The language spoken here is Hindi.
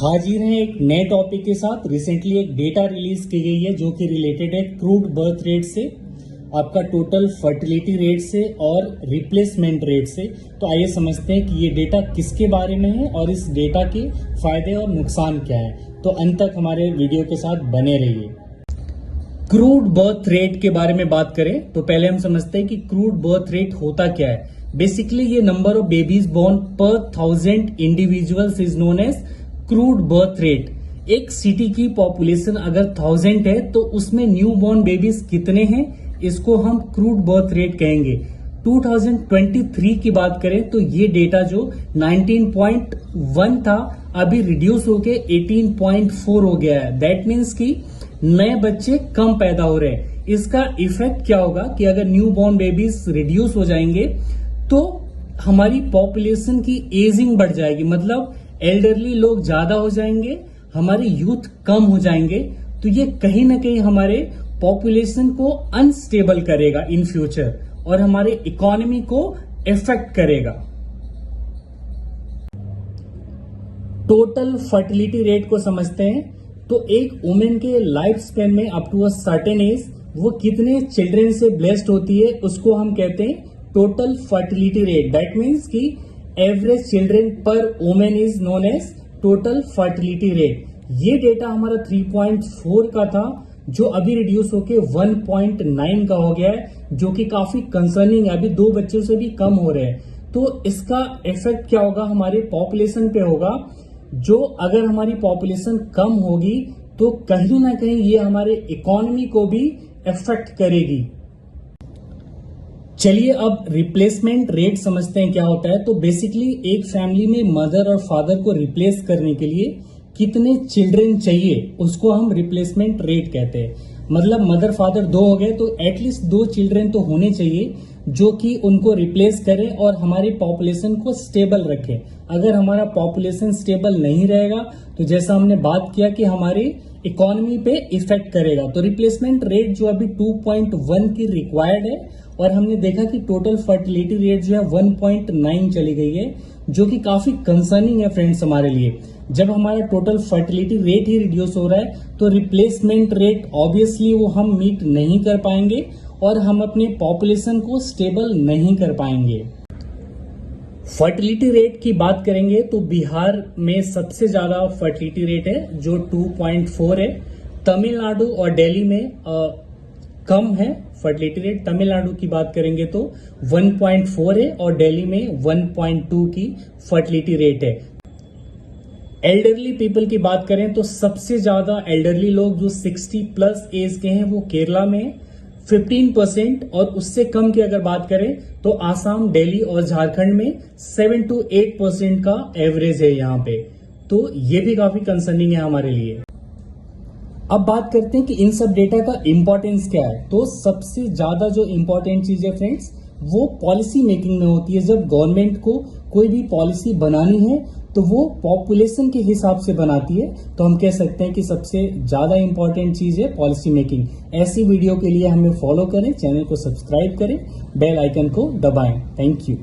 हाजिर हैं एक नए टॉपिक के साथ। रिसेंटली एक डेटा रिलीज की गई है जो कि रिलेटेड है क्रूड बर्थ रेट से, आपका टोटल फर्टिलिटी रेट से और रिप्लेसमेंट रेट से। तो आइए समझते हैं कि ये डेटा किसके बारे में है और इस डेटा के फायदे और नुकसान क्या है। तो अंत तक हमारे वीडियो के साथ बने रहिए। क्रूड बर्थ रेट के बारे में बात करें तो पहले हम समझते हैं कि क्रूड बर्थ रेट होता क्या है। बेसिकली ये नंबर ऑफ बेबीज बोर्न पर 1000 individuals is known as crude birth rate. एक सिटी की पॉपुलेशन अगर 1000 है तो उसमें न्यू बॉर्न बेबीज कितने हैं, इसको हम क्रूड बर्थ रेट कहेंगे। 2023 की बात करें तो ये डेटा जो 19.1 था अभी रिड्यूस होके 18.4 हो गया है। दैट मीन्स कि नए बच्चे कम पैदा हो रहे हैं। इसका इफेक्ट क्या होगा कि अगर न्यू बॉर्न बेबीज रिड्यूस हो जाएंगे तो हमारी पॉपुलेशन की एजिंग बढ़ जाएगी, मतलब एल्डरली लोग ज्यादा हो जाएंगे, हमारे यूथ कम हो जाएंगे। तो ये कहीं ना कहीं हमारे पॉपुलेशन को अनस्टेबल करेगा इन फ्यूचर और हमारे इकोनॉमी को इफेक्ट करेगा। टोटल फर्टिलिटी रेट को समझते हैं तो एक वुमेन के लाइफ स्पेन में up to a certain age वो कितने चिल्ड्रन से ब्लेस्ड होती है उसको हम कहते हैं total fertility rate. That means कि average children per women is known as total fertility rate. ये डेटा हमारा 3.4 का था जो अभी रिड्यूस होके 1.9 का हो गया है, जो कि काफी कंसर्निंग है। अभी 2 बच्चों से भी कम हो रहे हैं। तो इसका इफेक्ट क्या होगा हमारे पॉपुलेशन पे होगा। जो अगर हमारी पॉपुलेशन कम होगी तो कहीं ना कहीं ये हमारे इकोनॉमी को भी इफेक्ट करेगी। चलिए अब रिप्लेसमेंट रेट समझते हैं क्या होता है। तो बेसिकली एक फैमिली में मदर और फादर को रिप्लेस करने के लिए कितने चिल्ड्रन चाहिए उसको हम रिप्लेसमेंट रेट कहते हैं। मतलब मदर फादर 2 हो गए तो एटलीस्ट 2 चिल्ड्रन तो होने चाहिए जो कि उनको रिप्लेस करें और हमारी पॉपुलेशन को स्टेबल रखें। अगर हमारा पॉपुलेशन स्टेबल नहीं रहेगा तो जैसा हमने बात किया कि हमारी इकोनॉमी पे इफेक्ट करेगा। तो रिप्लेसमेंट रेट जो अभी 2.1 की रिक्वायर्ड है और हमने देखा कि टोटल फर्टिलिटी रेट जो है 1.9 चली गई है, जो कि काफी कंसर्निंग है फ्रेंड्स हमारे लिए। जब हमारा टोटल फर्टिलिटी रेट ही रिड्यूस हो रहा है तो रिप्लेसमेंट रेट ऑब्वियसली वो हम मीट नहीं कर पाएंगे और हम अपने पॉपुलेशन को स्टेबल नहीं कर पाएंगे। फर्टिलिटी रेट की बात करेंगे तो बिहार में सबसे ज्यादा फर्टिलिटी रेट है जो 2.4 है। तमिलनाडु और दिल्ली में कम है फर्टिलिटी रेट। तमिलनाडु की बात करेंगे तो 1.4 है और दिल्ली में 1.2 की फर्टिलिटी रेट है। एल्डरली पीपल की बात करें तो सबसे ज्यादा एल्डरली लोग जो 60 प्लस एज के हैं वो केरला में 15%, और उससे कम की अगर बात करें तो आसाम, दिल्ली और झारखंड में 7 to 8% का एवरेज है यहाँ पे। तो ये भी काफी कंसर्निंग है हमारे लिए। अब बात करते हैं कि इन सब डेटा का इंपॉर्टेंस क्या है। तो सबसे ज्यादा जो इंपॉर्टेंट चीज है फ्रेंड्स वो पॉलिसी मेकिंग में होती है। जब गवर्नमेंट को कोई भी पॉलिसी बनानी है तो वो पॉपुलेशन के हिसाब से बनाती है। तो हम कह सकते हैं कि सबसे ज्यादा इंपॉर्टेंट चीज है पॉलिसी मेकिंग। ऐसी वीडियो के लिए हमें फॉलो करें, चैनल को सब्सक्राइब करें, बेल आइकन को दबाएं। Thank you.